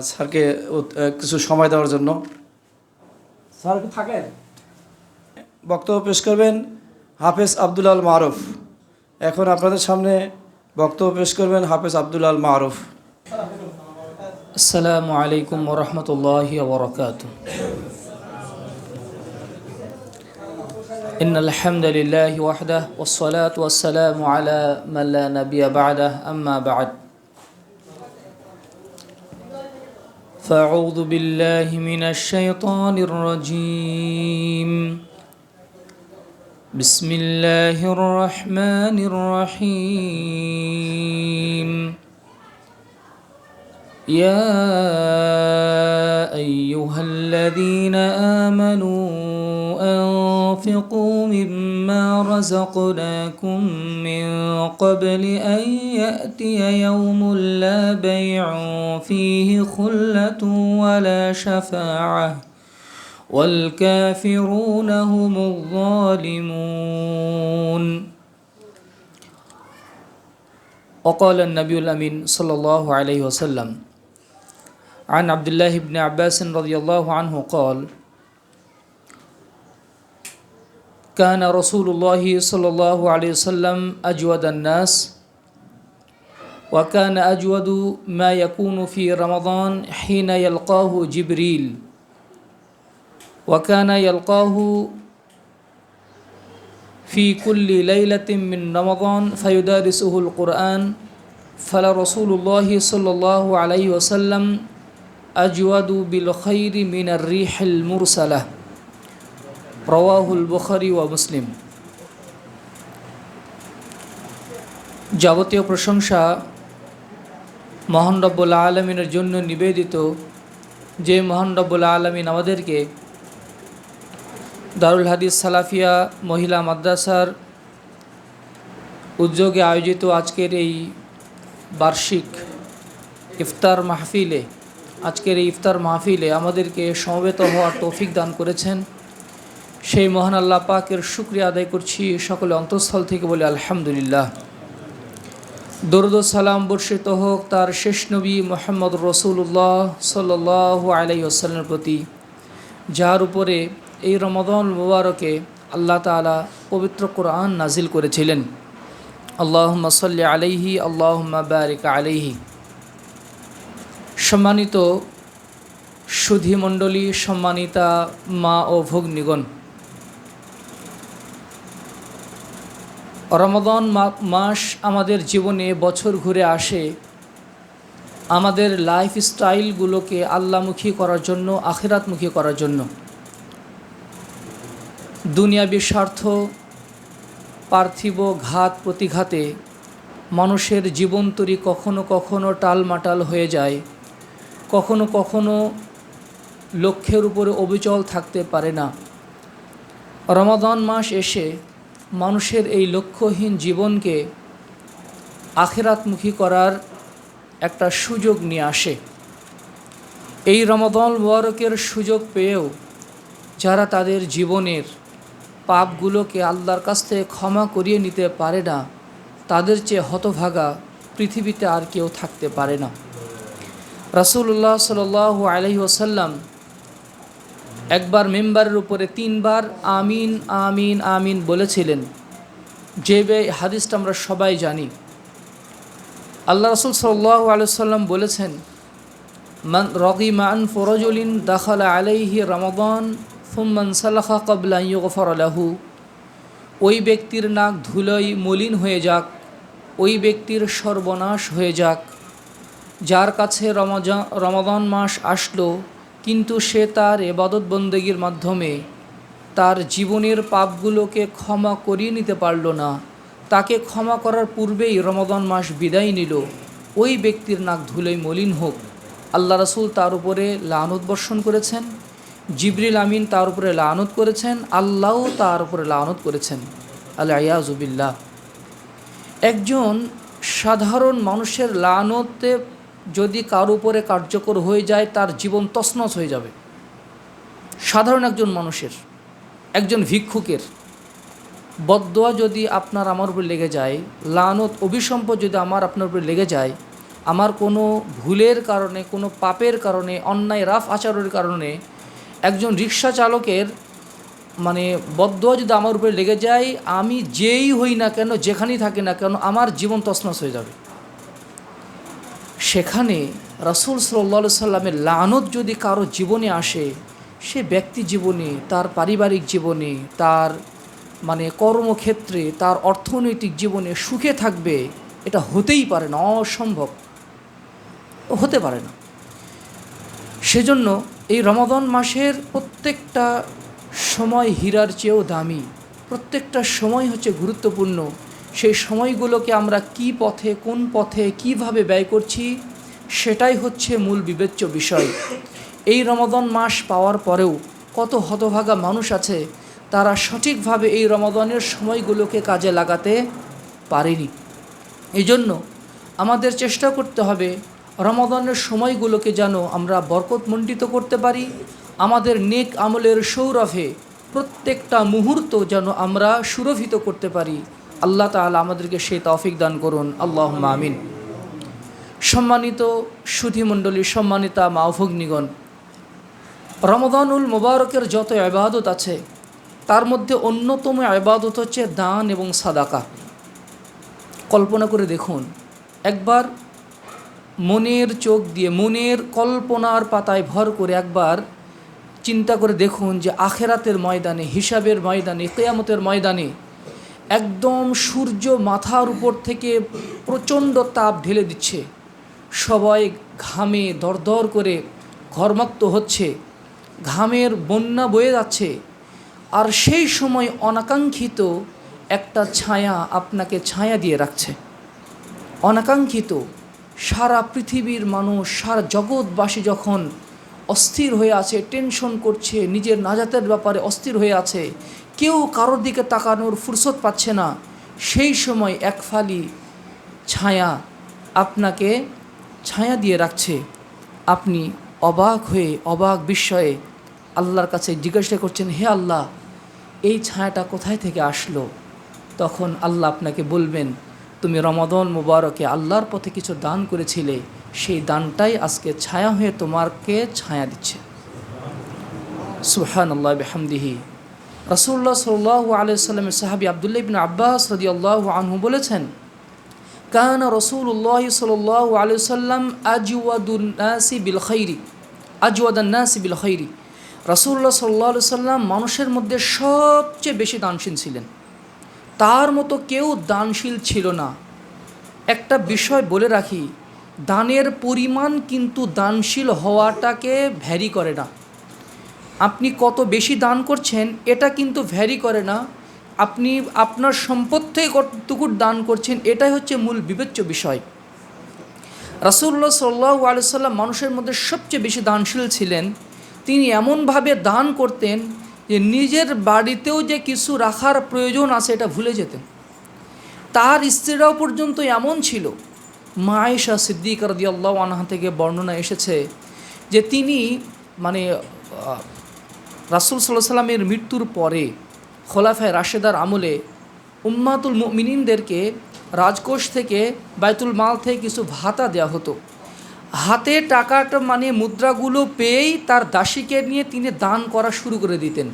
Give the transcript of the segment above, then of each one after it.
স্যারকে কিছু সময় দেওয়ার জন্য। স্যার থাকেন। বক্তব্য পেশ করবেন হাফেজ আব্দুল আল মারুফ। এখন আপনাদের সামনে বক্তব্য পেশ করবেন হাফেজ আব্দুল আল মারুফ। আসসালামু আলাইকুম ওয়া রাহমাতুল্লাহি ওয়া বারাকাতুহু। ইন্নাল হামদালিল্লাহি ওয়াহদাহু ওয়াস সালাতু ওয়াস সালামু আলা মান লা নাবিয়্যা বা'দাহু আম্মা বা'দ। ফাআউযু বিল্লাহি মিনাশ শাইতানির রাজীম। বিসমিল্লাহির রাহমানির রহিম। يا أيها الذين آمنوا أنفقوا مما رزقناكم من قبل أن يأتي يوم لا بيع فيه خلة ولا شفاعة والكافرون هم الظالمون. وقال النبي الأمين صلى الله عليه وسلم عن عبد الله بن عباس رضي الله عنه قال: كان رسول الله صلى الله عليه وسلم أجود الناس، وكان أجود ما يكون في رمضان حين يلقاه جبريل، وكان يلقاه في كل ليلة من رمضان فيدارسه القرآن، فلرسول الله صلى الله عليه وسلم أجود بالخير من الريح المرسلة. رواه البخاري ومسلم. যাবতীয় প্রশংসা মহান রব্বুল আলামিনের জন্য নিবেদিত, যে মহান রব্বুল আলামিন আমাদেরকে দারুল হাদিস সালাফিয়া মহিলা মাদ্রাসার উদ্যোগে আয়োজিত আজকের এই বার্ষিক ইফতার মাহফিলে আমাদেরকে সমবেত হওয়ার তৌফিক দান করেছেন। সেই মহান আল্লাহ পাকের শুকরিয়া আদায় করছি, সকলে অন্তঃস্থল থেকে বলে আলহামদুলিল্লাহ। দরুদ ও সালাম বর্ষিত হোক তার শেষ নবী মুহাম্মদ রাসূলুল্লাহ সাল্লাল্লাহু আলাইহি ওয়াসাল্লামের প্রতি, যার উপরে এই রমাদান মুবারকে আল্লাহ তাআলা পবিত্র কোরআন নাজিল করেছিলেন। আল্লাহুম্মা সাল্লি আলাইহি আল্লাহুম্মা বারিক আলাইহি। সম্মানিত সুধী মণ্ডলী, সম্মানিতা মা ও ভগ্নীগণ, রমাদান মাস আমাদের জীবনে বছর ঘুরে আসে আমাদের লাইফ স্টাইলগুলোকে আল্লাহমুখী করার জন্য, আখিরাতমুখী করার জন্য। দুনিয়াবী স্বার্থ, পার্থিব ঘাত প্রতিঘাতে মানুষের জীবনতরী কখনো কখনো টালমাটাল হয়ে যায়, কখনো কখনো লক্ষ্যের উপরে অবিচল থাকতে পারে না। রমাদান মাস এসে মানুষের এই লক্ষ্যহীন জীবনকে আখিরাতমুখী করার একটা সুযোগ নিয়ে আসে। এই রমাদান মুবারকের সুযোগ পেয়েও যারা তাদের জীবনের পাপগুলোকে আল্লাহর কাছ থেকে ক্ষমা করিয়ে নিতে পারে না, তাদের চেয়ে হতভাগা পৃথিবীতে আর কেউ থাকতে পারে না। রাসূলুল্লাহ সাল্লাল্লাহু আলাইহি ওয়াসাল্লাম একবার মেম্বারের উপরে 3 বার আমিন আমিন আমিন বলেছিলেন, যে হাদিসটা আমরা সবাই জানি। আল্লাহ রাসূল সাল্লাল্লাহু আলাইহি ওয়াসাল্লাম বলেছেন, মান রাগিমা আন ফরাজুলিন দাখালা আলাইহি রমাদান ফুম্মান সালাখা ক্বাবলা আন ইউগফারা লাহু। ওই ব্যক্তির নাক ধুলোয় মলিন হয়ে যাক, ওই ব্যক্তির সর্বনাশ হয়ে যাক, যার কাছে রমাদান মাস আসলো কিন্তু সে তার ইবাদত বন্দেগীর মাধ্যমে তার জীবনের পাপগুলোকে ক্ষমা করিয়ে নিতে পারল না, তাকে ক্ষমা করার পূর্বেই রমাদান মাস বিদায় নিল, ওই ব্যক্তির নাক ধুলোয় মলিন হোক। আল্লাহ রাসূল তার উপরে লানত বর্ষণ করেছেন, জিবরিল আমিন তার উপরে লানত করেছেন, আল্লাহও তার উপরে লানত করেছেন। আল-ইয়াযু বিল্লাহ। একজন সাধারণ মানুষের লানতে যদি কার উপরে কার্যকর হয়ে যায়, তার জীবন তছনছ হয়ে যাবে। সাধারণ একজন মানুষের, একজন ভিক্ষুকের বদদোয়া যদি আপনার আমার উপর লেগে যায়, লানত অভিসম্পদ যদি আমার আপনার উপর লেগে যায়, আমার কোনো ভুলের কারণে, কোনো পাপের কারণে, অন্যায় রাফ আচরণের কারণে একজন রিক্সা চালকের মানে বদদোয়া যদি আমার উপরে লেগে যায়, আমি যেই হই না কেন, যেখানেই থাকি না কেন, আমার জীবন তছনছ হয়ে যাবে। সেখানে রাসূল সাল্লাল্লাহু আলাইহি সাল্লামের লানত যদি কারো জীবনে আসে, সে ব্যক্তি জীবনে, তার পারিবারিক জীবনে, তার মানে কর্মক্ষেত্রে, তার অর্থনৈতিক জীবনে সুখে থাকবে, এটা হতেই পারে না, অসম্ভব, হতে পারে না। সেজন্য এই রমাদান মাসের প্রত্যেকটা সময় হীরার চেয়েও দামি, প্রত্যেকটা সময় হচ্ছে গুরুত্বপূর্ণ। সেই সময়গুলোকে আমরা কি পথে, কোন পথে, কিভাবে ব্যয় করছি, সেটাই হচ্ছে মূল বিবেচ্য বিষয়। এই রমাদান মাস পাওয়ার পরেও কত হতভাগা মানুষ আছে, তারা সঠিকভাবে এই রমাদানের সময়গুলোকে কাজে লাগাতে পারেনি। এই জন্য আমাদের চেষ্টা করতে হবে রমাদানের সময়গুলোকে যেন আমরা বরকতমণ্ডিত করতে পারি, আমাদের নেক আমলের সৌরভে প্রত্যেকটা মুহূর্ত যেন আমরা সুরভিত করতে পারি। আল্লাহ তাআলা আমাদেরকে সেই তৌফিক দান করুন, আল্লাহুম্মা আমিন। সম্মানিত সুধীমণ্ডলী, সম্মানিতা মা ও ভগ্নীগণ, রমাদানুল মুবারকের যত ইবাদত আছে তার মধ্যে অন্যতম ইবাদত হচ্ছে দান এবং সাদাকা। কল্পনা করে দেখুন, একবার মনের চোখ দিয়ে, মনের কল্পনার পাতায় ভর করে একবার চিন্তা করে দেখুন যে আখেরাতের ময়দানে, হিসাবের ময়দানে, কিয়ামতের ময়দানে একদম সূর্য মাথার উপর থেকে প্রচণ্ড তাপ ঢেলে দিচ্ছে, সবাই ঘামে দরদর করে ঘর্মাক্ত হচ্ছে, ঘামের বন্যা বয়ে যাচ্ছে, আর সেই সময় অনাকাঙ্ক্ষিত একটা ছায়া আপনাকে ছায়া দিয়ে রাখছে। অনাকাঙ্ক্ষিত সারা পৃথিবীর মানুষ, সারা জগৎবাসী যখন অস্থির হয়ে আছে, টেনশন করছে, নিজের নাজাতের ব্যাপারে অস্থির হয়ে আছে, কেউ কারোর দিকে তাকানোর ফুরসত পাচ্ছে না, সেই সময় এক ফালি ছায়া আপনাকে ছায়া দিয়ে রাখছে। আপনি অবাক হয়ে, অবাক বিস্ময়ে আল্লাহর কাছে জিজ্ঞাসা করছেন, হে আল্লাহ, এই ছায়াটা কোথায় থেকে আসলো? তখন আল্লাহ আপনাকে বলবেন, তুমি রমাদান মুবারকে আল্লাহর পথে কিছু দান করেছিলে, সেই দানটাই আজকে ছায়া হয়ে তোমাকে ছায়া দিচ্ছে। সুবহানাল্লাহ বিহামদিহি। রাসূলুল্লাহ সাল্লাল্লাহু আলাইহি ওয়াসাল্লামের সাহাবী আব্দুল্লাহ ইবনে আব্বাস রাদিয়াল্লাহু আনহু বলেছেন, কানা রাসূলুল্লাহ সাল্লাল্লাহু আলাইহি ওয়াসাল্লাম আজওয়াদুন নাসি বিল খাইরি, আজওয়াদান নাসি বিল খাইরি। রাসূলুল্লাহ সাল্লাল্লাহু আলাইহি ওয়াসাল্লাম মানুষের মধ্যে সবচেয়ে বেশি দানশীল ছিলেন, তার মতো কেউ দানশীল ছিল না। একটা বিষয় বলে রাখি, দানের পরিমাণ কিন্তু দানশীল হওয়াটাকে ভ্যারি করে না। আপনি কত বেশি দান করছেন এটা কিন্তু ভ্যারি করে না, আপনি আপনার সম্পদ থেকে কতটুকু দান করছেন এটাই হচ্ছে মূল বিবেচ্য বিষয়। রাসূলুল্লাহ সাল্লাল্লাহু আলাইহি ওয়াসাল্লাম মানুষের মধ্যে সবচেয়ে বেশি দানশীল ছিলেন। তিনি এমনভাবে দান করতেন যে নিজের বাড়িতেও যে কিছু রাখার প্রয়োজন আছে এটা ভুলে যেতেন। তার স্ত্রীরাও পর্যন্ত এমন ছিল। মা আয়েশা সিদ্দিকা রাদিয়াল্লাহু আনহা থেকে বর্ণনা এসেছে যে তিনি মানে রাসূল সাল্লাল্লাহু আলাইহি সাল্লামের মৃত্যুর পরে খোলাফায়ে রাশেদার আমলে উম্মাতুল মুমিনিনদেরকে রাজকোষ থেকে, বাইতুল মাল থেকে কিছু ভাতা দেওয়া হতো। হাতে টাকাটা মানে মুদ্রাগুলো পেয়েই তার দাসীকে নিয়ে তিনি দান করা শুরু করে দিতেন।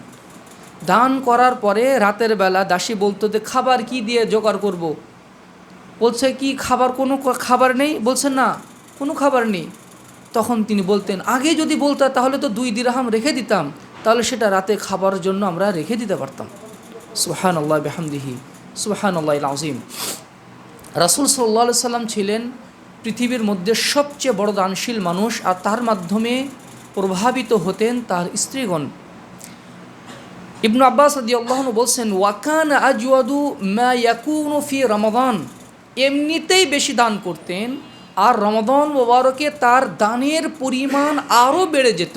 দান করার পরে রাতের বেলা দাসী বলতো যে খাবার কি দিয়ে জোগাড় করব? বলছে কি খাবার, কোনো খাবার নেই? বলছে না, কোনো খাবার নেই। তখন তিনি বলতেন, আগে যদি বলতা তাহলে তো 2 দিরহাম রেখে দিতাম, তাহলে সেটা রাতে খাবারের জন্য আমরা রেখে দিতে পারতাম। সুবহানাল্লাহ বিহামদিহি, সুবহানাল্লাহিল আযীম। রাসূল সাল্লাল্লাহু আলাইহি সাল্লাম ছিলেন পৃথিবীর মধ্যে সবচেয়ে বড় দানশীল মানুষ, আর তার মাধ্যমে প্রভাবিত হতেন তার স্ত্রীগণ। ইবনু আব্বাস রাদিয়াল্লাহু আনহু বলছেন, ওয়াকানা আজওয়াদু মা ইয়াকুনু ফি রমাদান, এমনিতেই বেশি দান করতেন, আর রমাদান মুবারকে তার দানের পরিমাণ আরও বেড়ে যেত।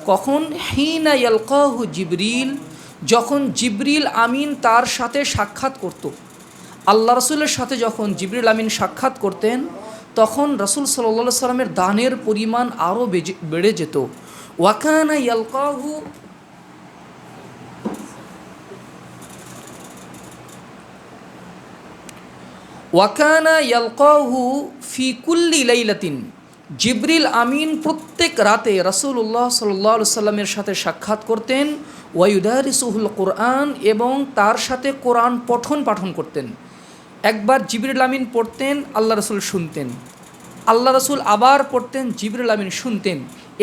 কখন? হিনা ইয়ালকাহু জিবরিল, যখন জিবরিল আমিন তার সাথে সাক্ষাৎ করত। আল্লাহ রসুলের সাথে যখন জিবরিল আমিন সাক্ষাৎ করতেন তখন রাসূল সাল্লাল্লাহু আলাইহি সাল্লামের দানের পরিমাণ আরও বেড়ে যেত। ওয়াকানা ইয়ালকাহু, ওয়াকানা ইয়ালকাহু ফি কুল্লি লাইলাতিন, জিবরিল আমিন প্রত্যেক রাতে রাসূলুল্লাহ সাল্লাল্লাহু আলাইহি সাল্লামের সাথে সাক্ষাৎ করতেন। ওয়ায়ুদারিসুহুল কোরআন, এবং তার সাথে কোরআন পঠন পাঠন করতেন। একবার জিবরিল আমিন পড়তেন, আল্লাহ রসুল শুনতেন, আল্লাহ রসুল আবার পড়তেন, জিবরিল আমিন শুনতেন।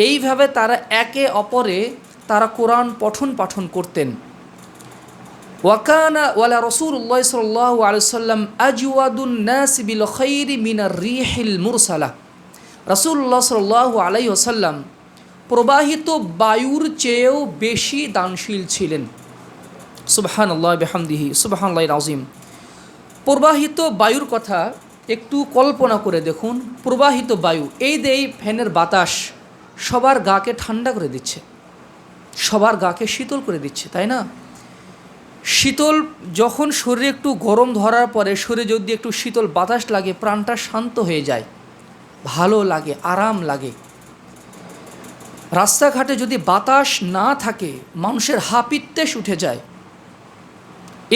এইভাবে তারা একে অপরে তারা কোরআন পঠন পাঠন করতেন। ওয়াকানা ওয়ালা রাসূলুল্লাহ সাল্লাল্লাহু আলাইহি সাল্লাম আজওয়াদুন নাস বিল খাইরি মিনার রিহিল মুরসালা, রাসূলুল্লাহ সাল্লাল্লাহু আলাইহি ওয়াসাল্লাম প্রবাহিত বায়ুর চেয়েও বেশি দানশীল ছিলেন। সুবহানাল্লাহ বিহামদিহি সুবহানাল্লাহিল আযীম। প্রবাহিত বায়ুর কথা একটু কল্পনা করে দেখুন। প্রবাহিত বায়ু, এই যে এই ফ্যানের বাতাস সবার গাকে ঠান্ডা করে দিচ্ছে, সবার গাকে শীতল করে দিচ্ছে, তাই না? শীতল যখন শরীরে একটু গরম ধরার পরে শরীরে যদি একটু শীতল বাতাস লাগে, প্রাণটা শান্ত হয়ে যায়, ভালো লাগে, আরাম লাগে। রাস্তাঘাটে যদি বাতাস না থাকে মানুষের হাপিত্তেশ উঠে যায়।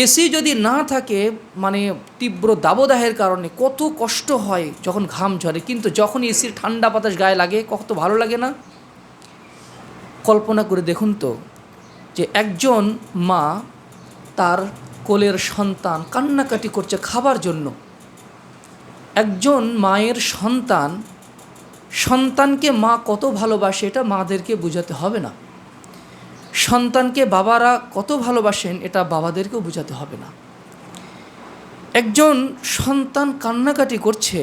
এসি যদি না থাকে মানে তীব্র দাবদাহের কারণে কত কষ্ট হয় যখন ঘাম ঝরে, কিন্তু যখন এসির ঠান্ডা বাতাস গায়ে লাগে কত ভালো লাগে না? কল্পনা করে দেখুন তো, যে একজন মা তার কোলের সন্তান কান্নাকাটি করছে খাবার জন্য। একজন মায়ের সন্তানকে মা কত ভালোবাসে এটা মাদেরকে বোঝাতে হবে না। সন্তানকে বাবারা কত ভালোবাসেন এটা বাবাদেরকেও বোঝাতে হবে না। একজন সন্তান কান্নাকাটি করছে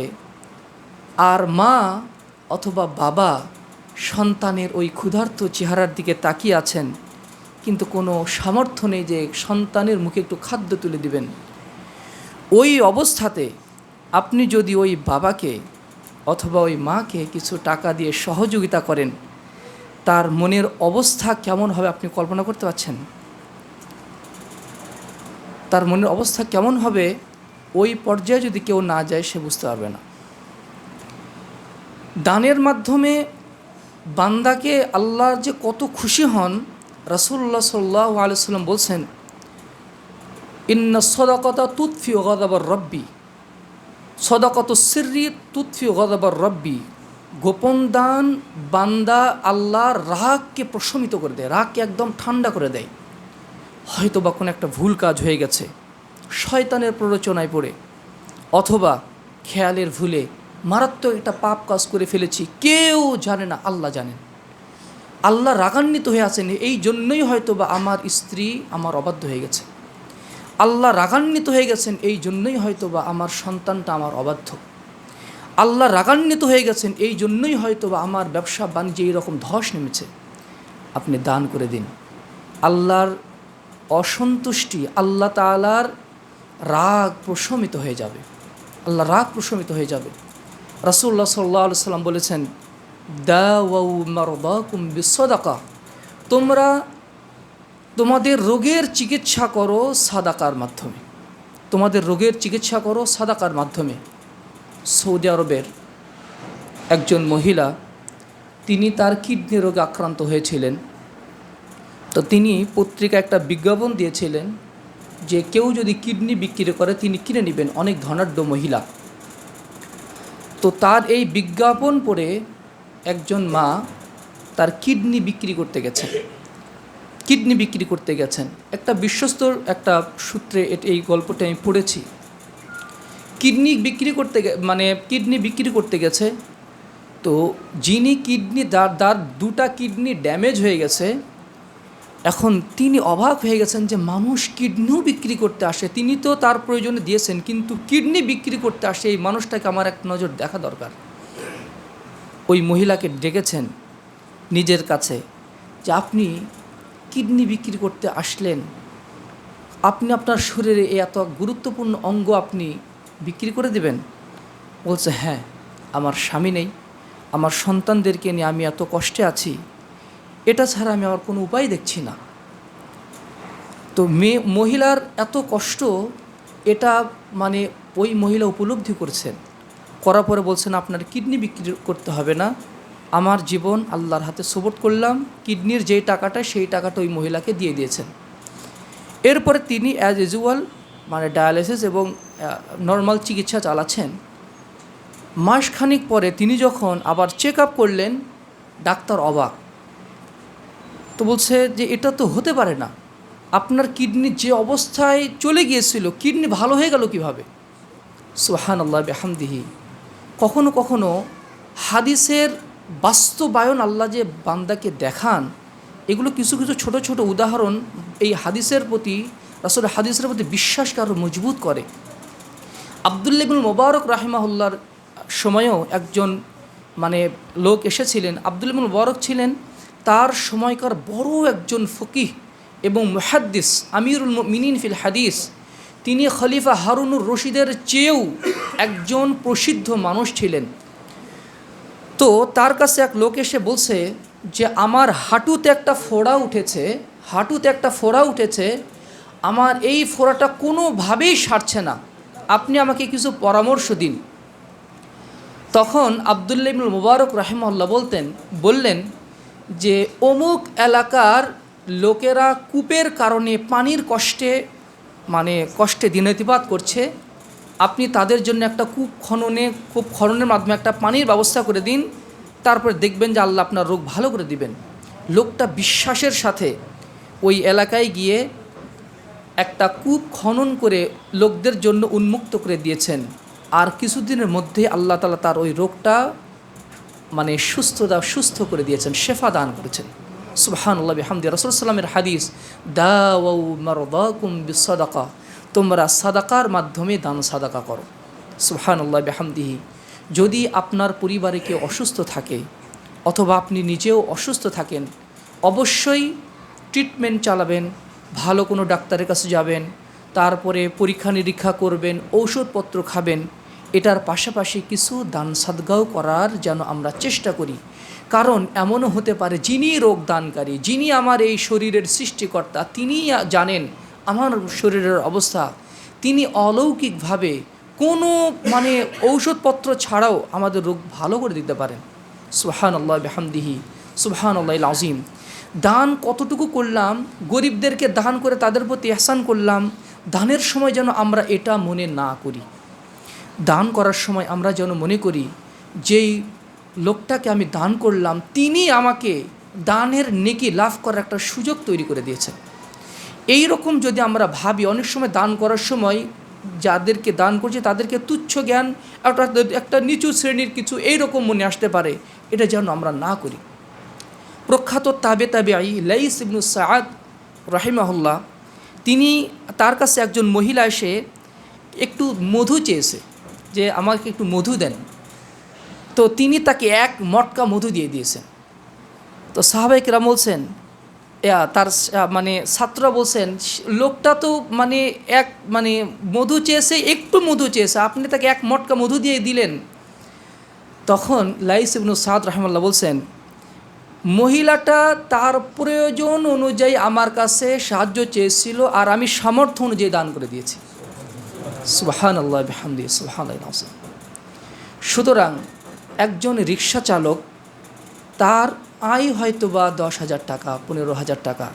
আর মা অথবা বাবা সন্তানের ওই ক্ষুধার্ত চেহারার দিকে তাকিয়ে আছেন, কিন্তু কোনো সামর্থ্য নেই যে সন্তানের মুখে একটু খাদ্য তুলে দিবেন। ওই অবস্থাতে আপনি যদি ওই বাবাকে অথবা ওই মাকে কিছু টাকা দিয়ে সহযোগিতা করেন, তার মনের অবস্থা কেমন হবে আপনি কল্পনা করতে পারছেন? তার মনের অবস্থা কেমন হবে ওই পর্যায়ে যদি কেউ না যায় সে বুঝতে পারবে না। দানের মাধ্যমে বান্দাকে আল্লাহর যে কত খুশি হন, রাসূলুল্লাহ সাল্লাল্লাহু আলাইহি ওয়াসাল্লাম বলছেন, ইন্না সাদাকাতা তুতফি গাযাবার রব্বি, সাদাকাতুস সিররি তুতফি গাযাবার রব্বি। গোপন দান বান্দা আল্লাহর রাগকে প্রশমিত করে দেয়, রাগকে একদম ঠান্ডা করে দেয়। হয়তো বা কোনো একটা ভুল কাজ হয়ে গেছে শয়তানের প্ররোচনায় পড়ে, অথবা খেয়ালের ভুলে মারাত্মক একটা পাপ কাজ করে ফেলেছি, কেউ জানে না, আল্লাহ জানেন। আল্লাহ রাগান্বিত হয়ে আছেন, এই জন্যই হয়তো বা আমার স্ত্রী আমার অবাধ্য হয়ে গেছে। আল্লাহ রাগান্বিত হয়ে গেছেন, এই জন্যই হয়তো বা আমার সন্তানটা আমার অবাধ্য। আল্লাহ রাগান্বিত হয়ে গেছেন, এই জন্যই হয়তো বা আমার ব্যবসা বাণিজ্যে এইরকম ধস নেমেছে। আপনি দান করে দিন, আল্লাহর অসন্তুষ্টি, আল্লাহ তাআলার রাগ প্রশমিত হয়ে যাবে, আল্লাহ রাগ প্রশমিত হয়ে যাবে। রাসূলুল্লাহ সাল্লাল্লাহু আলাইহি ওয়াসাল্লাম বলেছেন, দাওয়াউ মারদাকুম বিসসাদাকা, তোমরা তোমাদের রোগের চিকিৎসা করো সাদাকার মাধ্যমে, তোমাদের রোগের চিকিৎসা করো সাদাকার মাধ্যমে। সৌদি আরবের একজন মহিলা, তিনি তার কিডনি রোগে আক্রান্ত হয়েছিলেন। তো তিনি পত্রিকায় একটা বিজ্ঞাপন দিয়েছিলেন যে কেউ যদি কিডনি বিক্রি করে তিনি কিনে নেবেন, অনেক ধনাঢ্য মহিলা। তো তার এই বিজ্ঞাপন পড়ে একজন মা তার কিডনি বিক্রি করতে গেছেন, কিডনি বিক্রি করতে গেছেন। একটা বিশ্বস্ত একটা সূত্রে এই গল্পটা আমি পড়েছি। কিডনি বিক্রি করতে গেছে। তো যিনি কিডনি তার দুটা কিডনি ড্যামেজ হয়ে গেছে, এখন তিনি অবাক হয়ে গেছেন যে মানুষ কিডনিও বিক্রি করতে আসে। তিনি তো তার প্রয়োজনে দিয়েছেন, কিন্তু কিডনি বিক্রি করতে আসে, এই মানুষটাকে আমার এক নজর দেখা দরকার। ওই মহিলাকে ডেকেছেন নিজের কাছে যে আপনি কিডনি বিক্রি করতে আসলেন, আপনি আপনার শরীরে এত গুরুত্বপূর্ণ অঙ্গ আপনি বিক্রি করে দেবেন? বলছে, হ্যাঁ, আমার স্বামী নেই, আমার সন্তানদেরকে নিয়ে আমি এত কষ্টে আছি, এটা ছাড়া আমি আমার কোনো উপায় দেখছি না। তো মহিলার এত কষ্ট এটা মানে ওই মহিলা উপলব্ধি করছেন, করার পরে বলছেন আপনার কিডনি বিক্রি করতে হবে না, আমার জীবন আল্লাহর হাতে সুপর্দ করলাম। কিডনির যেই টাকাটা সেই টাকাটা ওই মহিলাকে দিয়ে দিয়েছেন। এরপরে তিনি অ্যাজ ইউজুয়াল মানে ডায়ালিসিস এবং নর্মাল চিকিৎসা চালাচ্ছেন। মাসখানিক পরে তিনি যখন আবার চেক আপ করলেন, ডাক্তার অবাক, তো বলছে যে এটা তো হতে পারে না, আপনার কিডনি যে অবস্থায় চলে গিয়েছিল কিডনি ভালো হয়ে গেল কিভাবে? সুবহানাল্লাহ বিহামদিহি। কখনো কখনো হাদিসের বাস্তবায়ন আল্লাহ যে বান্দাকে দেখান, এগুলো কিছু কিছু ছোট ছোট উদাহরণ এই হাদিসের প্রতি, রাসূলের হাদিসের প্রতি বিশ্বাসকে আরও মজবুত করে। আব্দুল্লাহ ইবনুল মুবারক রাহিমাহুল্লাহর সময়েও একজন মানে লোক এসেছিলেন। আব্দুল্লাহ ইবনুল মুবারক ছিলেন তার সময়কার বড় একজন ফকিহ এবং মুহাদ্দিস, আমিরুল মুমিনিন ফিল হাদিস। তিনি খলিফা হারুনুর রশিদের চেয়েও একজন প্রসিদ্ধ মানুষ ছিলেন। তো তার কাছে এক লোক এসে বলছে যে আমার হাঁটুতে একটা ফোড়া উঠেছে, আমার এই ফোড়াটা কোনোভাবেই সারছে না, আপনি আমাকে কিছু পরামর্শ দিন। তখন আব্দুল্লাহ ইবনুল মুবারক রাহিমাহুল্লাহ বললেন যে অমুক এলাকার লোকেরা কূপের কারণে পানির কষ্টে দিনাতিপাত করছে, আপনি তাদের জন্য একটা কূপ খননের মাধ্যমে একটা পানির ব্যবস্থা করে দিন, তারপরে দেখবেন যে আল্লাহ আপনার রোগ ভালো করে দিবেন। লোকটা বিশ্বাসের সাথে ওই এলাকায় গিয়ে একটা কূপ খনন করে লোকদের জন্য উন্মুক্ত করে দিয়েছেন। আর কিছুদিনের মধ্যে আল্লাহ তাআলা তার ওই রোগটা মানে সুস্থ করে দিয়েছেন, শেফা দান করেছেন। সুবহানাল্লাহ বিহামদি। রাসূল সাল্লামের হাদিস, দাওয়াউ মারদাকুম বিসসাদাকা, তোমরা সাদাকার মাধ্যমে দান সাদাকা করো। সুবহানাল্লাহ বিহামদিহি। যদি আপনার পরিবারে কেউ অসুস্থ থাকে অথবা আপনি নিজেও অসুস্থ থাকেন, অবশ্যই ট্রিটমেন্ট চালাবেন, ভালো কোনো ডাক্তারের কাছে যাবেন, তারপরে পরীক্ষা নিরীক্ষা করবেন, ঔষধপত্র খাবেন। এটার পাশাপাশি কিছু দান সাদগাও করার যেন আমরা চেষ্টা করি। কারণ এমনও হতে পারে যিনি রোগ দানকারী, যিনি আমার এই শরীরের সৃষ্টিকর্তা, তিনি জানেন আমার শরীরের অবস্থা, তিনি অলৌকিকভাবে কোনো মানে ঔষধপত্র ছাড়াও আমাদের রোগ ভালো করে দিতে পারেন। সুবহানাল্লাহ বিহামদিহি, সুবহানাল্লাহিল আযীম। দান কতটুকু করলাম, গরিবদেরকে দান করে তাদের প্রতি ইহসান করলাম, দানের সময় যেন আমরা এটা মনে না করি। দান করার সময় আমরা যেন মনে করি যেই লোকটাকে আমি দান করলাম তিনি আমাকে দানের নেকি লাভ করার একটা সুযোগ তৈরি করে দিয়েছেন। এই রকম যদি আমরা ভাবি, অনেক সময় দান করার সময় যাদেরকে দান করছি তাদেরকে তুচ্ছ জ্ঞান, একটা নিচু শ্রেণীর কিছু এইরকম মনে আসতে পারে, এটা যেন আমরা না করি। প্রখ্যাত তাবেঈ লাইস ইবনু সাআদ রাহিমাহুল্লাহ, তার কাছে একজন মহিলা এসে একটু মধু চেয়েছে যে আমাকে একটু মধু দেন। তো তিনি তাকে এক মটকা মধু দিয়ে দিয়েছেন। তো সাহাবায়ে কেরাম বলছেন, তার মানে ছাত্ররা বলছেন, লোকটা তো মানে মধু চেয়েছে, একটু মধু চেয়েছে, আপনি তাকে এক মটকা মধু দিয়ে দিলেন। তখন লাইস ইবনু সাদ রাহিমাহুল্লাহ বলছেন, মহিলাটা তার প্রয়োজন অনুযায়ী আমার কাছে সাহায্য চেয়েছিল আর আমি সামর্থ্য অনুযায়ী দান করে দিয়েছি। সুবহানাল্লাহ বিহামদিহি, সুবহানাল্লাহিল আযীম। সুতরাং একজন রিক্সা চালক, তার আয় হয়তো বা 10,000 টাকা, 15,000 টাকা,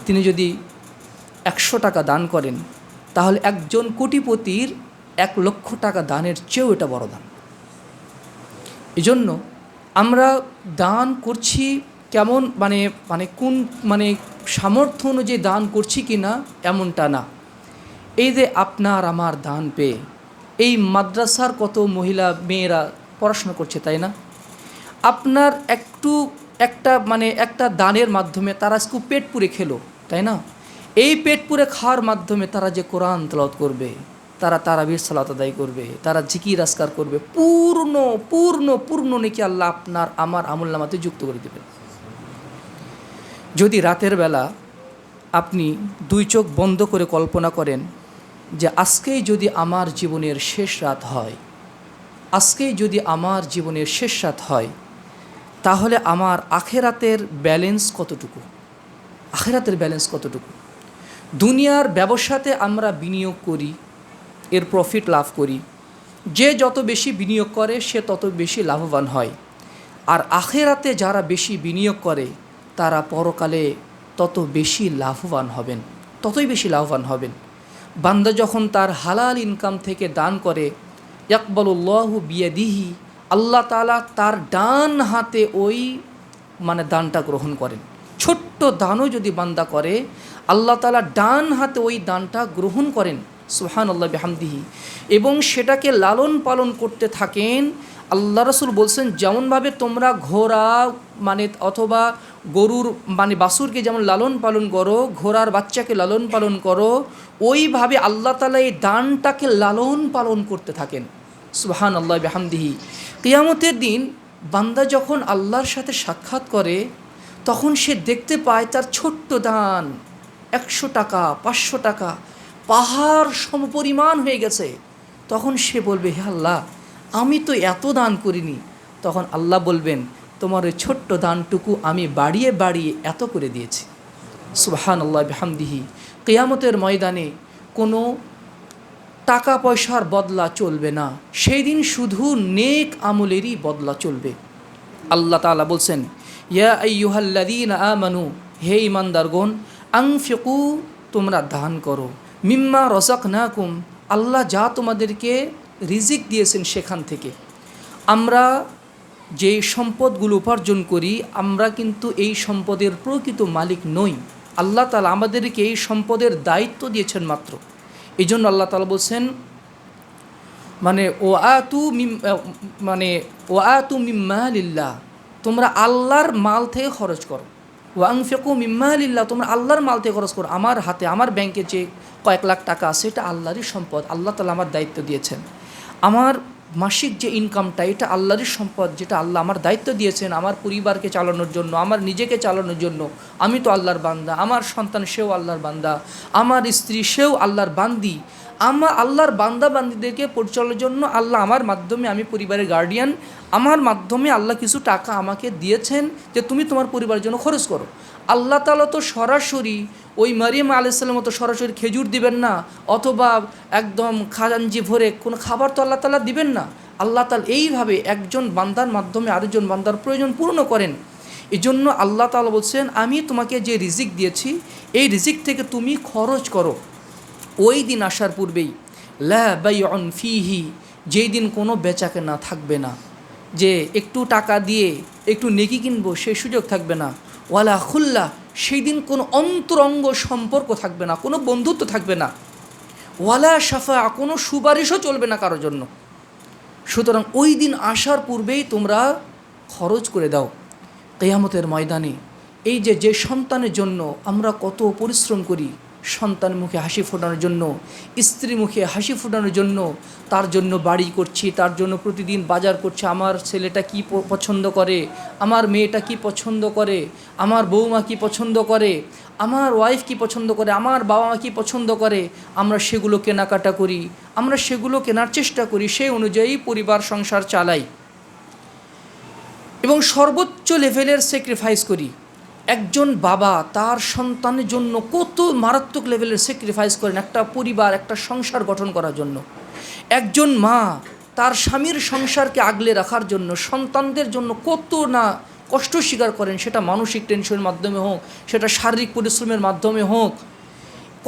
তিনি যদি 100 টাকা দান করেন তাহলে একজন কোটিপতির 1 লক্ষ টাকা দানের চেয়েও এটা বড় দান। এজন্য আমরা দান করছি কেমন কোন সামর্থ্য অনুযায়ী দান করছি কি না এমনটা না। এই যে আপনার আমার দান পেয়ে এই মাদ্রাসার কত মহিলা মেয়েরা পড়াশোনা করছে, তাই না? আপনার একটা দানের মাধ্যমে তারা আজকে পেট পুরে খেলো, তাই না? এই পেট পুরে খাওয়ার মাধ্যমে তারা যে কোরআন তেলাওয়াত করবে, তারা তারাবির সালাত আদায় করবে, তারা জিকির আজকার করবে, পূর্ণ পূর্ণ পূর্ণ নেকি আল্লাহ আপনার আমার আমলনামাতে যুক্ত করে দেবেন। যদি রাতের বেলা আপনি 2 চোখ বন্ধ করে কল্পনা করেন যে আজকেই যদি আমার জীবনের শেষ রাত হয়, তাহলে আমার আখেরাতের ব্যালেন্স কতটুকু? দুনিয়ার ব্যবসাতে আমরা বিনিয়োগ করি, এর প্রফিট লাভ করি, যে যত বেশি বিনিয়োগ করে সে তত বেশি লাভবান হয়। আর আখেরাতে যারা বেশি বিনিয়োগ করে তারা পরকালে ততই বেশি লাভবান হবেন। বান্দা যখন তার হালাল ইনকাম থেকে দান করে, ইয়াকবালুল্লাহু বিয়াদিহি, আল্লাহ তাআলা তার ডান হাতে ওই দানটা গ্রহণ করেন। ছোট্ট দানও যদি বান্দা করে, আল্লাহ তাআলা ডান হাতে ওই দানটা গ্রহণ করেন, সুবহানাল্লাহ বিহামদিহি, এবং সেটাকে লালন পালন করতে থাকেন। আল্লাহ রাসূল বলছেন, যেমনভাবে তোমরা ঘোড়া অথবা গরুর বাছুরকে যেমন লালন পালন করো, ঘোড়ার বাচ্চাকে লালন পালন করো, ওইভাবে আল্লাহ তাআলা এই দানটাকে লালন পালন করতে থাকেন, সুবহানাল্লাহ বিহামদিহি। কিয়ামতের দিন বান্দা যখন আল্লাহর সাথে সাক্ষাৎ করে, তখন সে দেখতে পায় তার ছোট্ট দান 100 টাকা, 500 টাকা পাহাড় সমপরিমাণ হয়ে গেছে। তখন সে বলবে, হে আল্লাহ, আমি তো এত দান করিনি। তখন আল্লাহ বলবেন, তোমার ওই ছোট্ট দানটুকু আমি বাড়িয়ে বাড়িয়ে এত করে দিয়েছি, সুবহানাল্লাহ বিহামদিহি। কিয়ামতের ময়দানে কোনো টাকা পয়সার বদলা চলবে না, সেই দিন শুধু নেক আমলেরই বদলা চলবে। আল্লাহ তাআলা বলছেন, ইয়া আইয়ুহাল্লাযীনা আমানু, হে ঈমানদারগণ, আনফিকু, তোমরা দান করো, মিম্মা রাযাকনাকুম, আল্লাহ যা তোমাদেরকে রিজিক দিয়েছেন সেখান থেকে। আমরা যে সম্পদগুলো উপার্জন করি, আমরা কিন্তু এই সম্পদের প্রকৃত মালিক নই। আল্লাহ তাআলা আমাদেরকে এই সম্পদের দায়িত্ব দিয়েছেন মাত্র। এই জন্য আল্লাহ তাআলা বলছেন, ও আতু মিম্মালিল্লাহ, তোমরা আল্লাহর মাল থেকে খরচ করো। ওয়ানফিকু মিম্মালিল্লাহ, তোমরা আল্লাহর মাল থেকে খরচ করো। আমার হাতে, আমার ব্যাংকে যে কয়েক লাখ টাকা আছে, এটা আল্লাহরই সম্পদ, আল্লাহ তাআলা আমার দায়িত্ব দিয়েছেন। আমার মাসিক যে ইনকামটা, এটা আল্লাহরই সম্পদ, যেটা আল্লাহ আমার দায়িত্ব দিয়েছেন আমার পরিবারকে চালানোর জন্য, আমার নিজেকে চালানোর জন্য। আমি তো আল্লাহর বান্দা, আমার সন্তান সেও আল্লাহর বান্দা, আমার স্ত্রী সেও আল্লাহর বান্দি। আমার আল্লাহর বান্দা বান্দিদেরকে পরিচালনার জন্য আল্লাহ আমার মাধ্যমে, আমি পরিবারের গার্ডিয়ান, আমার মাধ্যমে আল্লাহ কিছু টাকা আমাকে দিয়েছেন যে তুমি তোমার পরিবারের জন্য খরচ করো। আল্লাহ তাআলা তো সরাসরি ওই মারিয়াম আলাইহিস সালাম মতো সরাসরি খেজুর দিবেন না, অথবা একদম খাজাঞ্জি ভরে কোনো খাবার তো আল্লাহ তাআলা দিবেন না। আল্লাহ তাআলা এইভাবে একজন বান্দার মাধ্যমে আরেকজন বান্দার প্রয়োজন পূর্ণ করেন। এই জন্য আল্লাহ তাআলা বলছেন, আমি তোমাকে যে রিজিক দিয়েছি, এই রিজিক থেকে তুমি খরচ করো। ওই দিন আসার পূর্বেই, লা বাইউন ফিহি, যেই দিন কোনো বেচাকেনা থাকবে না, যে একটু টাকা দিয়ে একটু নেকি কিনবো সেই সুযোগ থাকবে না। ওয়ালা খুল্লা, সেই দিন কোনো অন্তরঙ্গ সম্পর্ক থাকবে না, কোনো বন্ধুত্ব থাকবে না। ওয়ালা শাফা, কোনো সুপারিশও চলবে না কারোর জন্য। সুতরাং ওই দিন আসার পূর্বেই তোমরা খরচ করে দাও। কিয়ামতের ময়দানে এই যে সন্তানের জন্য আমরা কত পরিশ্রম করি, সন্তানের মুখে হাসি ফোটানোর জন্য, স্ত্রীর মুখে হাসি ফোটানোর জন্য, তার জন্য বাড়ি করছি, তার জন্য প্রতিদিন বাজার করছি। আমার ছেলেটা কি পছন্দ করে, আমার মেয়েটা কি পছন্দ করে, আমার বৌমা কি পছন্দ করে, আমার ওয়াইফ কি পছন্দ করে, আমার বাবা মা কি পছন্দ করে, আমরা সেগুলো কেনাকাটা করি, আমরা সেগুলো কেনার চেষ্টা করি, সেই অনুযায়ী পরিবার সংসার চালাই এবং সর্বোচ্চ লেভেলের স্যাক্রিফাইস করি। একজন বাবা তার সন্তানের জন্য কত মারাত্মক লেভেলের স্যাক্রিফাইস করেন একটা পরিবার, একটা সংসার গঠন করার জন্য। একজন মা তার স্বামীর সংসারকে আগলে রাখার জন্য, সন্তানদের জন্য কত না কষ্ট স্বীকার করেন, সেটা মানসিক টেনশনের মাধ্যমে হোক, সেটা শারীরিক পরিশ্রমের মাধ্যমে হোক,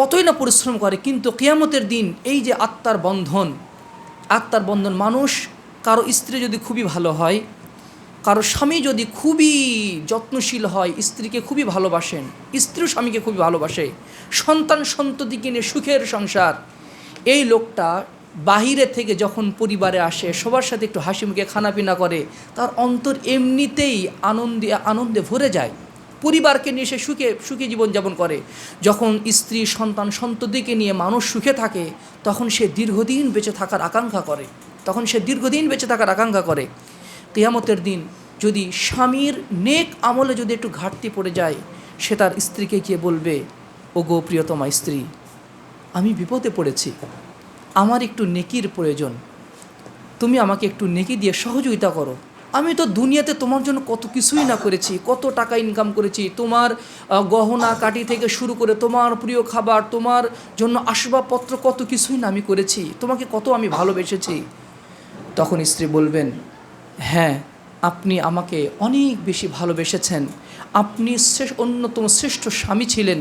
কতই না পরিশ্রম করে। কিন্তু কিয়ামতের দিন এই যে আত্মার বন্ধন, মানুষ, কারো স্ত্রী যদি খুবই ভালো হয়, কারো স্বামী যদি খুবই যত্নশীল হয়, স্ত্রীকে খুবই ভালোবাসেন, স্ত্রীও স্বামীকে খুবই ভালোবাসে, সন্তান সন্ততিকে নিয়ে সুখের সংসার, এই লোকটা বাহিরে থেকে যখন পরিবারে আসে, সবার সাথে একটু হাসি মুখে খানাপিনা করে, তার অন্তর এমনিতেই আনন্দে ভরে যায়। পরিবারকে নিয়ে সে সুখে জীবনযাপন করে। যখন স্ত্রী সন্তান সন্ততিকে নিয়ে মানুষ সুখে থাকে, তখন সে দীর্ঘদিন বেঁচে থাকার আকাঙ্ক্ষা করে। কিয়ামতের দিন যদি স্বামীর নেক আমলে যদি একটু ঘাটতি পড়ে যায়, সে তার স্ত্রীকে গিয়ে বলবে, ওগো প্রিয়তমা স্ত্রী, আমি বিপদে পড়েছি, আমার একটু নেকির প্রয়োজন, তুমি আমাকে একটু নেকি দিয়ে সহযোগিতা করো। আমি তো দুনিয়াতে তোমার জন্য কত কিছুই না করেছি, কত টাকা ইনকাম করেছি, তোমার গহনা কাটি থেকে শুরু করে তোমার প্রিয় খাবার, তোমার জন্য আসবাবপত্র, কত কিছুই না আমি করেছি, তোমাকে কত আমি ভালোবেসেছি। তখন স্ত্রী বলবেন, হ্যাঁ, আপনি আমাকে অনেক বেশি ভালোবেসেছেন, আপনি অন্যতম শ্রেষ্ঠ স্বামী ছিলেন,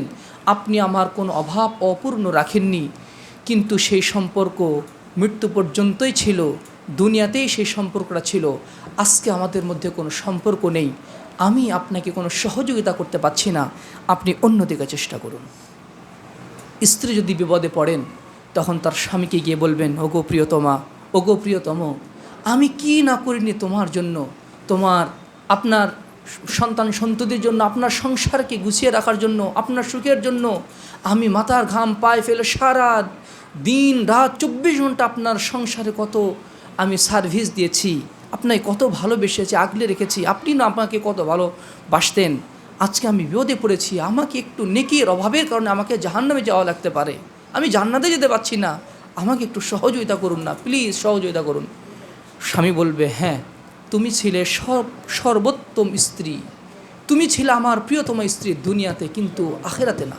আপনি আমার কোনো অভাব অপূর্ণ রাখেননি। কিন্তু সেই সম্পর্ক মৃত্যু পর্যন্তই ছিল, দুনিয়াতেই সেই সম্পর্কটা ছিল। আজকে আমাদের মধ্যে কোনো সম্পর্ক নেই, আমি আপনাকে কোনো সহযোগিতা করতে পারছি না, আপনি অন্যদিকে চেষ্টা করুন। স্ত্রী যদি বিপদে পড়েন তখন তার স্বামীকে গিয়ে বলবেন, ওগো প্রিয়তমা, ওগো প্রিয়তম, আমি কি না করিনি তোমার জন্য, আপনার সন্তান সন্ততির জন্য, আপনার সংসারকে গুছিয়ে রাখার জন্য, আপনার সুখের জন্য আমি মাথার ঘাম পায়ে ফেলে সারা দিন রাত 24 ঘন্টা আপনার সংসারে কত আমি সার্ভিস দিয়েছি, আপনাকে কত ভালোবেসেছি, আগলে রেখেছি, আপনি না আমাকে কত ভালোবাসতেন। আজকে আমি বিপদে পড়েছি, আমাকে একটু নেকির অভাবের কারণে আমাকে জাহান্নামে যাওয়া লাগতে পারে, আমি জান্নাতে যেতে পারছি না, আমাকে একটু সহযোগিতা করুন না, প্লিজ সহযোগিতা করুন। স্বামী বলবে, হ্যাঁ, তুমি ছিলে সর্বোত্তম স্ত্রী, তুমি ছিলে আমার প্রিয়তম স্ত্রী দুনিয়াতে, কিন্তু আখেরাতে না।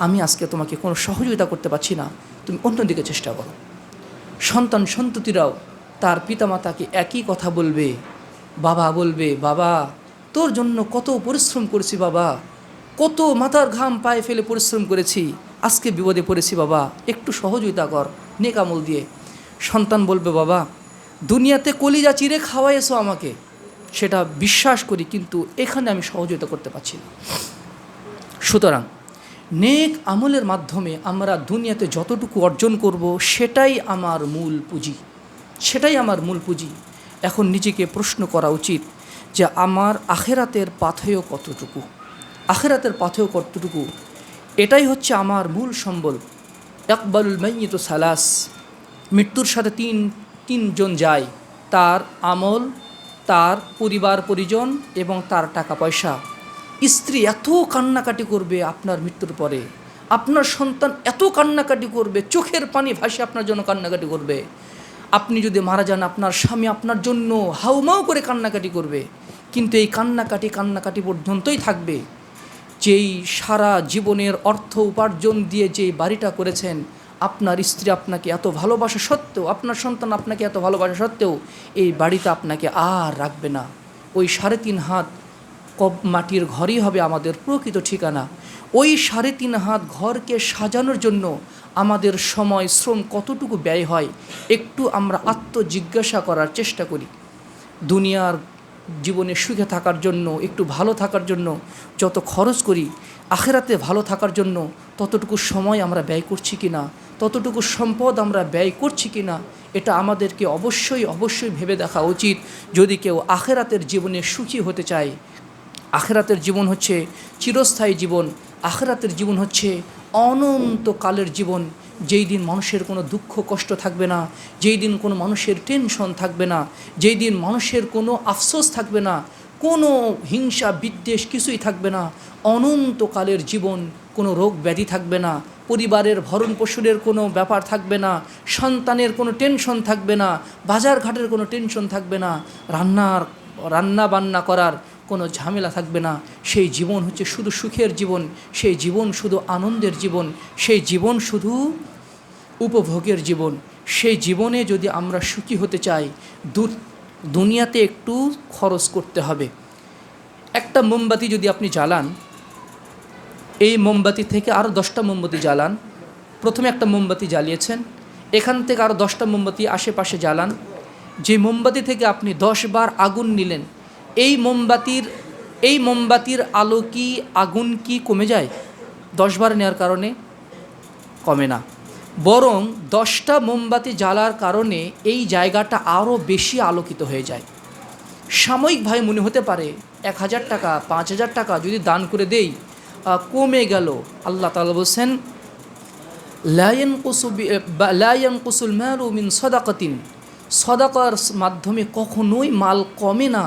আমি আজকে তোমাকে কোনো সহযোগিতা করতে পারছি না, তুমি অন্যদিকে চেষ্টা করো। সন্তান সন্ততিরাও তার পিতামাতাকে একই কথা বলবে। বাবা বলবে, বাবা তোর জন্য কত পরিশ্রম করেছি বাবা, কত মাথার ঘাম পায়ে ফেলে পরিশ্রম করেছি, আজকে বিপদে পড়েছি বাবা, একটু সহযোগিতা কর নেক আমল দিয়ে। সন্তান বলবে, বাবা দুনিয়াতে কলিজা চিরে খাওয়াইছো আমাকে, সেটা বিশ্বাস করি, কিন্তু এখানে আমি সহযোগিতা করতে পারছি না। সুতরাং নেক আমলের মাধ্যমে আমরা দুনিয়াতে যতটুকু অর্জন করব সেটাই আমার মূল পুঁজি, সেটাই আমার মূল পুঁজি। এখন নিজেকে প্রশ্ন করা উচিত যে আমার আখেরাতের পাথেয় কতটুকু, আখেরাতের পাথেয় কতটুকু, এটাই হচ্ছে আমার মূল সম্বল। ইকবালুল মাইয়িত সালাস, মৃত্যুর সাথে তিনজন যায়, তার আমল, তার পরিবার পরিজন এবং তার টাকা পয়সা। স্ত্রী এত কান্নাকাটি করবে আপনার মৃত্যুর পরে, আপনার সন্তান এত কান্নাকাটি করবে, চোখের পানি ভাসে আপনার জন্য কান্নাকাটি করবে। আপনি যদি মারা যান, আপনার স্বামী আপনার জন্য হাউমাউ করে কান্নাকাটি করবে, কিন্তু এই কান্নাকাটি পর্যন্তই থাকবে। যেই সারা জীবনের অর্থ উপার্জন দিয়ে যেই বাড়িটা করেছেন, আপনার স্ত্রী আপনাকে এত ভালোবাসা সত্ত্বেও, আপনার সন্তান আপনাকে এত ভালোবাসা সত্ত্বেও এই বাড়িতে আপনাকে আর রাখবে না। ওই 3.5 হাত মাটির ঘরই হবে আমাদের প্রকৃত ঠিকানা। ওই 3.5 হাত ঘরকে সাজানোর জন্য আমাদের সময় শ্রম কতটুকু ব্যয় হয়, একটু আমরা আত্মজিজ্ঞাসা করার চেষ্টা করি। দুনিয়ার জীবনে সুখে থাকার জন্য, একটু ভালো থাকার জন্য যত খরচ করি, আখেরাতে ভালো থাকার জন্য ততটুকু সময় আমরা ব্যয় করছি কি না, ততটুকু সম্পদ আমরা ব্যয় করছি কি না, এটা আমাদেরকে অবশ্যই ভেবে দেখা উচিত। যদি কেউ আখেরাতের জীবনে সুখী হতে চায়, আখেরাতের জীবন হচ্ছে চিরস্থায়ী জীবন, আখেরাতের জীবন হচ্ছে অনন্তকালের জীবন, যেই দিন মানুষের কোনো দুঃখ কষ্ট থাকবে না, যেই দিন কোনো মানুষের টেনশন থাকবে না, যেই দিন মানুষের কোনো আফসোস থাকবে না, কোনো হিংসা বিদ্বেষ কিছুই থাকবে না, অনন্তকালের জীবন, কোনো রোগ ব্যাধি থাকবে না, পরিবারের ভরণ পোষণের কোনো ব্যাপার থাকবে না, সন্তানের কোনো টেনশন থাকবে না, বাজার ঘাটের কোনো টেনশন থাকবে না, রান্না বান্না করার কোনো ঝামেলা থাকবে না। সেই জীবন হচ্ছে শুধু সুখের জীবন, সেই জীবন শুধু আনন্দের জীবন, সেই জীবন শুধু উপভোগের জীবন। সেই জীবনে যদি আমরা সুখী হতে চাই, দুনিয়াতে একটু খরচ করতে হবে। একটা মোমবাতি যদি আপনি জ্বালান, এই মোমবাতি থেকে আরও 10টা মোমবাতি জ্বালান, প্রথমে একটা মোমবাতি জ্বালিয়েছেন, এখান থেকে আরও 10টা মোমবাতি আশেপাশে জ্বালান, যে মোমবাতি থেকে আপনি 10 বার আগুন নিলেন, এই মোমবাতির আলো কি, আগুন কি কমে যায়? 10 বার নেওয়ার কারণে কমে না, বরং 10টা মোমবাতি জ্বালার কারণে এই জায়গাটা আরও বেশি আলোকিত হয়ে যায়। সাময়িকভাবে মনে হতে পারে 1000 টাকা 5000 টাকা যদি দান করে দেই কমে গেল। আল্লাহ তাআলা বলছেন, লা ইয়ানকুসুল মালু মিন সাদাকাতিন, সাদাকার মাধ্যমে কখনোই মাল কমে না,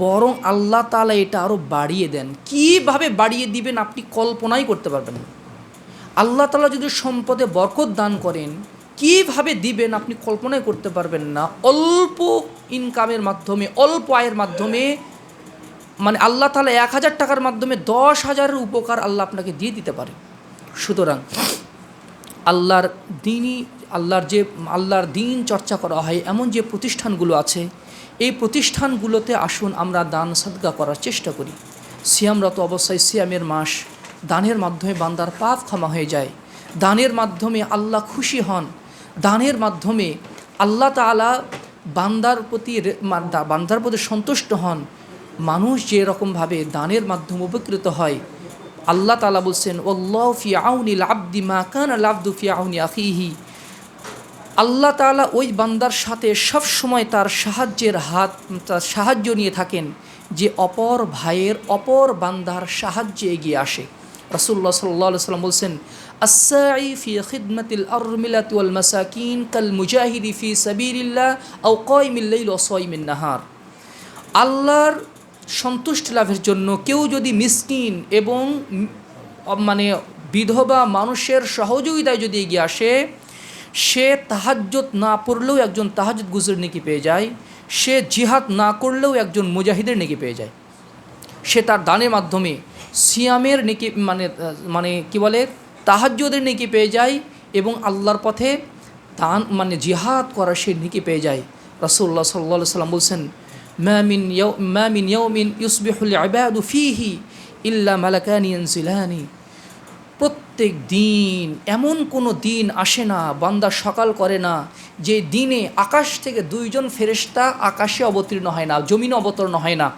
বরং আল্লাহ তাআলা এটা আরও বাড়িয়ে দেন। কীভাবে বাড়িয়ে দিবেন আপনি কল্পনাই করতে পারবেন না। আল্লাহ তাআলা যদি সম্পদে বরকত দান করেন, কীভাবে দিবেন আপনি কল্পনাই করতে পারবেন না। অল্প ইনকামের মাধ্যমে, অল্প আয়ের মাধ্যমে, মানে আল্লাহ তাআলা 1000 টাকার মাধ্যমে 10,000-এর উপকার আল্লাহ আপনাকে দিয়ে দিতে পারে। সুতরাং আল্লাহর দিন চর্চা করা হয় এমন যে প্রতিষ্ঠানগুলো আছে, এই প্রতিষ্ঠানগুলোতে আসুন আমরা দান সাদকা করার চেষ্টা করি। সিয়ামরত অবস্থায়, সিয়ামের মাস, দানের মাধ্যমে বান্দার পাপ ক্ষমা হয়ে যায়। দানের মাধ্যমে আল্লাহ খুশি হন, দানের মাধ্যমে আল্লাহ তাআলা বান্দার প্রতি সন্তুষ্ট হন। মানুষ যে রকমভাবে দানের মাধ্যমে উপকৃত হয়, আল্লাহ তাআলা বলছেন ওয়াল্লাহু ফি আউনিল আবদি মা কানা আল আবদু ফি আউনি আখিহি। আল্লাহ তাআলা ওই বান্দার সাথে সব সময় তার সাহায্য নিয়ে থাকেন যে অপর ভাইয়ের, অপর বান্দার সাহায্যে এগিয়ে আসে। রাসূলুল্লাহ সাল্লাল্লাহু আলাইহি ওয়াসাল্লাম বলছেন আস-সাঈ ফি খিদমাতিল আরমিলাতি ওয়াল মাসাকিন কাল মুজাহিদি ফি সাবিলিল্লাহ আও কায়িমিল লাইল ওয়া সায়িমিন নাহার। আল্লাহর সন্তুষ্টি লাভের জন্য কেউ যদি মিসকিন এবং বিধবা মানুষের সহযোগিতায় যদি এগিয়ে আসে, সে তাহাজ্জুদ না পড়লেও একজন তাহাজ্জুদ গুজর নেকি পেয়ে যায়, সে জিহাদ না করলেও একজন মুজাহিদের নেকি পেয়ে যায়। সে তার দানের মাধ্যমে সিয়ামের নেকি তাহাজ্জুদের নেকি পেয়ে যায় এবং আল্লাহর পথে দান জিহাদ করার সে নেকি পেয়ে যায়। রাসূলুল্লাহ সাল্লাল্লাহু আলাইহি ওয়াসাল্লাম বলছেন মা মিন ইয়াউমিন ইউসবিহুল ইবাদু ফীহি ইল্লা মালাকানি ইয়ানজিলানি। প্রত্যেক দিন এমন কোনো দিন আসে না, বান্দা সকাল করে না, যে দিনে আকাশ থেকে দুইজন ফেরেশতা আকাশে অবতীর্ণ হয় না, জমিনে অবতরণ হয় না।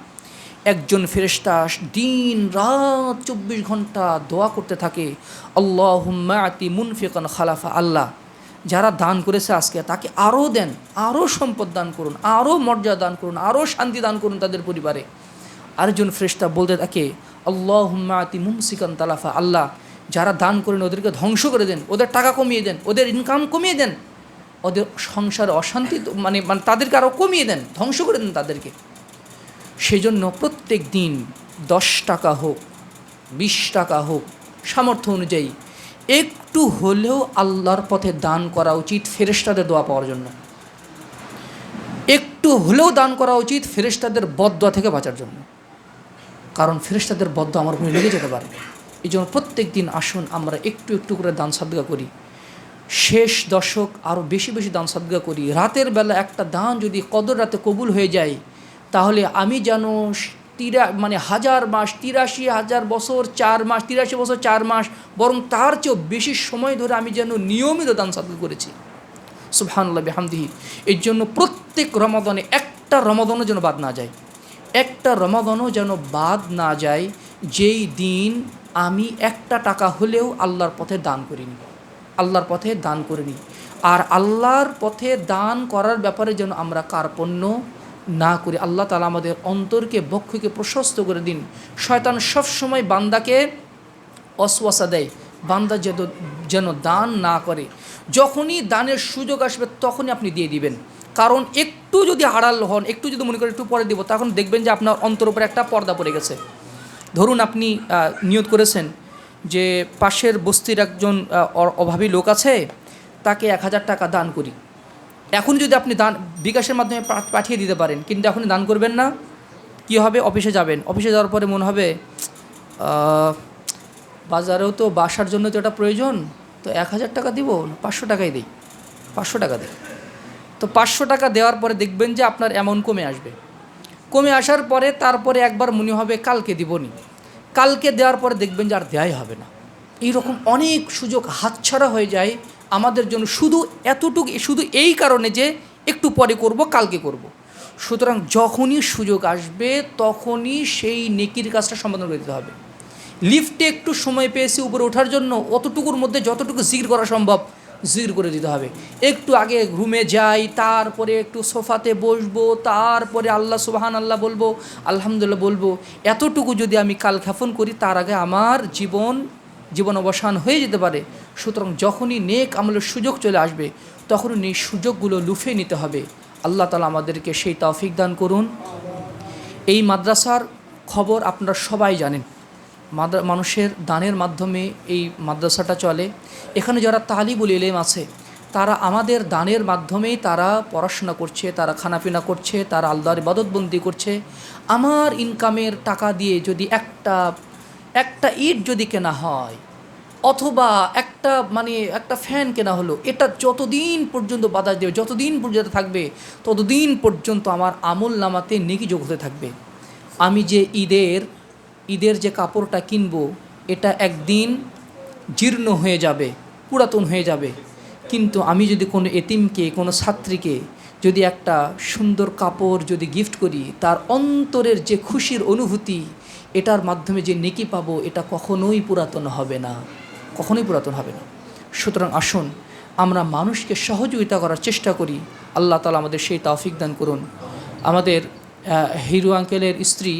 একজন ফেরেশতা দিন রাত 24 ঘন্টা দোয়া করতে থাকে, আল্লাহুম্মা আতি মুনফিকান খালাফা। আল্লাহ, যারা দান করেছে আজকে তাকে আরও দেন, আরও সম্পদ দান করুন, আরও মর্যাদা দান করুন, আরও শান্তি দান করুন তাদের পরিবারে। আরেকজন ফেরেশতা বলতে থাকে, আল্লাহুম্মা আতি মুমসিকান তালাফা। আল্লাহ, যারা দান করেন ওদেরকে ধ্বংস করে দেন, ওদের টাকা কমিয়ে দেন, ওদের ইনকাম কমিয়ে দেন, ওদের সংসারে অশান্তি তাদেরকে আরও কমিয়ে দেন, ধ্বংস করে দেন তাদেরকে। সেজন্য প্রত্যেক দিন 10 টাকা হোক, 20 টাকা হোক, সামর্থ্য অনুযায়ী একটু হলেও আল্লাহর পথে দান করা উচিত ফেরেশতাদের দোয়া পাওয়ার জন্য। একটু হলেও দান করা উচিত ফেরেশতাদের বদদোয়া থেকে বাঁচার জন্য, কারণ ফেরেশতাদের বদদোয়া আমার উপরে লেগে যেতে পারে। এই জন্য প্রত্যেক দিন আসুন আমরা একটু একটু করে দান সাদকা করি। শেষ দশক আরও বেশি বেশি দান সাদকা করি। রাতের বেলা একটা দান যদি কদর রাতে কবুল হয়ে যায়, তাহলে আমি যেন 1000 মাস, 83,000 বছর 4 মাস, 83 বছর 4 মাস, বরং তার চেয়েও বেশি সময় ধরে আমি যেন নিয়মিত দান সাদকা করেছি। সুবহানাল্লাহ বিহামদিহি। এর জন্য প্রত্যেক রমাদানে একটা রমাদানও যেন বাদ না যায়, একটা রমাদানও যেন বাদ না যায় যেই দিন আমি 1 টাকা হলেও আল্লাহর পথে দান করিনি, আল্লাহর পথে দান করিনি। আর আল্লাহর পথে দান করার ব্যাপারে যেন আমরা কার্পণ্য না করি। আল্লাহ তাআলা আমাদের অন্তরকে, বক্ষকে প্রশস্ত করে দিন। শয়তান সবসময় বান্দাকে ওয়াসওয়াসা দেয়, বান্দা যেন দান না করে। যখনই দানের সুযোগ আসবে তখনই আপনি দিয়ে দিবেন, কারণ একটু যদি আড়াল হন, একটু যদি মনে করেন একটু পরে দেবো, তখন দেখবেন যে আপনার অন্তর উপরে একটা পর্দা পড়ে গেছে। ধরুন আপনি নিয়ত করেছেন যে পাশের বস্তির একজন অভাবী লোক আছে, তাকে 1000 টাকা দান করি। এখন যদি আপনি দান বিকাশের মাধ্যমে পাঠিয়ে দিতে পারেন, কিন্তু এখনই দান করবেন না, কি হবে? অফিসে যাবেন, অফিসে যাওয়ার পরে মনে হবে বাজারেও তো বাসার জন্য তো এটা প্রয়োজন, তো 1000 টাকা দিব, 500 টাকাই দিই, 500 টাকা দিই। তো 500 টাকা দেওয়ার পরে দেখবেন যে আপনার অ্যামাউন্ট কমে আসবে। কমে আসার পরে তারপরে একবার মনে হবে কালকে দিবনি, কালকে দেওয়ার পরে দেখবেন যে আর দেওয়াই হবে না। এইরকম অনেক সুযোগ হাতছাড়া হয়ে যায় আমাদের জন্য, শুধু এই কারণে যে একটু পরে করব, কালকে করব। সুতরাং যখনই সুযোগ আসবে তখনই সেই নেকির কাজটা সম্পাদন করে দিতে হবে। লিফটে একটু সময় পেয়েছি উপরে ওঠার জন্য, অতটুকুর মধ্যে যতটুকু জিকির করা সম্ভব জিকির করে দিতে হবে। একটু আগে রুমে যাই, তারপরে একটু সোফাতে বসবো, তারপরে আল্লাহ সুবহানাল্লাহ বলবো, আলহামদুলিল্লাহ বলবো। এতটুকু যদি আমি কাল ক্ষেপণ করি, তার আগে আমার জীবন অবসান হয়ে যেতে পারে। সুতরাং যখনই নেক আমলের সুযোগ চলে আসবে তখনই এই সুযোগগুলো লুফে নিতে হবে। আল্লাহ তাআলা আমাদেরকে সেই তৌফিক দান করুন। এই মাদ্রাসার খবর আপনারা সবাই জানেন, মানুষের দানের মাধ্যমে এই মাদ্রাসাটা চলে। এখানে যারা তালিবুল ইলম আছে, তারা আমাদের দানের মাধ্যমেই তারা পড়াশোনা করছে, তারা খানাপিনা করছে, তারা আল্লাহর ইবাদতবন্দি করছে। আমার ইনকামের টাকা দিয়ে যদি একটা ইট যদি কেনা হয়, অথবা একটা ফ্যান কেনা হলো, এটা যতদিন পর্যন্ত বাধা দেবে, যতদিন পর্যন্ত থাকবে, ততদিন পর্যন্ত আমার আমল নামাতে নেকি যোগ হতে থাকবে। আমি যে ঈদের যে কাপড়টা কিনবো, এটা একদিন জীর্ণ হয়ে যাবে, পুরাতন হয়ে যাবে, কিন্তু আমি যদি কোনো এতিমকে, কোনো ছাত্রীকে যদি একটা সুন্দর কাপড় যদি গিফট করি, তার অন্তরের যে খুশির অনুভূতি, এটার মাধ্যমে যে নেকি পাবো, এটা কখনোই পুরাতন হবে না, কখনোই পুরাতন হবে না। সুতরাং আসুন আমরা মানুষকে সহযোগিতা করার চেষ্টা করি। আল্লাহ তাআলা আমাদের সেই তৌফিক দান করুন। আমাদের হিরু আঙ্কেলের স্ত্রী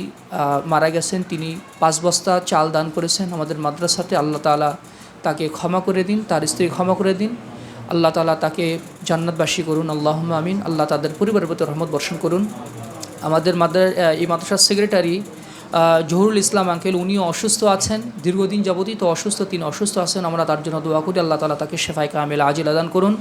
মারা গেছেন, তিনি 5 বস্তা চাল দান করেছেন আমাদের মাদ্রাসাতে। আল্লাহ তাআলা তাকে ক্ষমা করে দিন, তার স্ত্রী ক্ষমা করে দিন। আল্লাহ তাআলা তাকে জান্নাতবাসী করুন, আল্লাহুম্মা আমিন। আল্লাহ তাদের পরিবারের প্রতি রহমত বর্ষণ করুন। আমাদের এই মাদ্রাসার সেক্রেটারি জহুরুল ইসলাম আঙ্কেল, উনিও অসুস্থ আছেন, দীর্ঘদিন যাবতই তো অসুস্থ, তিনি অসুস্থ আছেন। আমরা তার জন্য দোয়া করি, আল্লাহ তাআলা তাকে শেফায়ে কামেলা আজিলা দান করুন।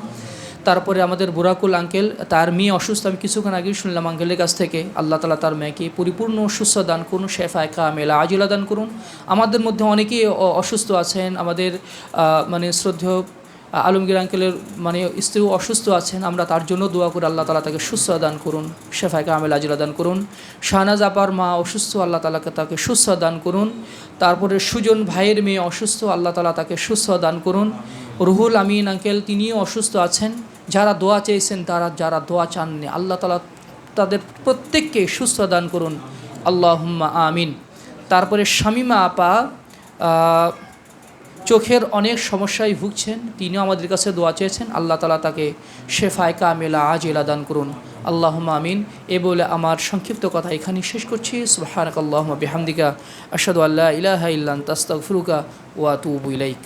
তারপরে আমাদের বুরাকুল আঙ্কেল, তার মেয়ে অসুস্থ, আমি কিছুক্ষণ আগেই শুনলাম আঙ্কেলের কাছ থেকে। আল্লাহ তাআলা তার মেয়েকে পরিপূর্ণ সুস্থ দান করুন, শেফায়ে কামেলা আজিলা দান করুন। আমাদের মধ্যে অনেকেই অসুস্থ আছেন, আমাদের মানে শ্রদ্ধেয় আলমগীর আঙ্কেলের মানে স্ত্রীও অসুস্থ আছেন, আমরা তার জন্য দোয়া করি, আল্লাহ তাআলা তাকে সুস্থ দান করুন, শেফায়ে কামেলা আজিলা দান করুন। শাহনাজ আপার মা অসুস্থ, আল্লাহ তাআলাকে তাকে সুস্থ দান করুন। তারপরে সুজন ভাইয়ের মেয়ে অসুস্থ, আল্লাহ তাআলা তাকে সুস্থ দান করুন। রুহুল আমিন আঙ্কেল, তিনিও অসুস্থ আছেন। যারা দোয়া চেয়েছেন, যারা দোয়া চাননি, আল্লাহ তাআলা তাদের প্রত্যেককে সুস্থ দান করুন, আল্লাহুম্মা আমিন। তারপরে শামিমা আপা চোখের অনেক সমস্যায় ভুগছেন, তিনিও আমাদের কাছে দোয়া চেয়েছেন, আল্লাহ তাআলা তাকে শেফায়ে কামেলা আজিলা দান করুন, আল্লাহুম্মা আমিন। এ বলে আমার সংক্ষিপ্ত কথা এখানেই শেষ করছি। সুবহানাকাল্লাহুম্মা বিহামদিকা আশহাদু আল্লা ইলাহা ইল্লা আনতা আস্তাগফিরুকা ওয়া আতুবু ইলাইক।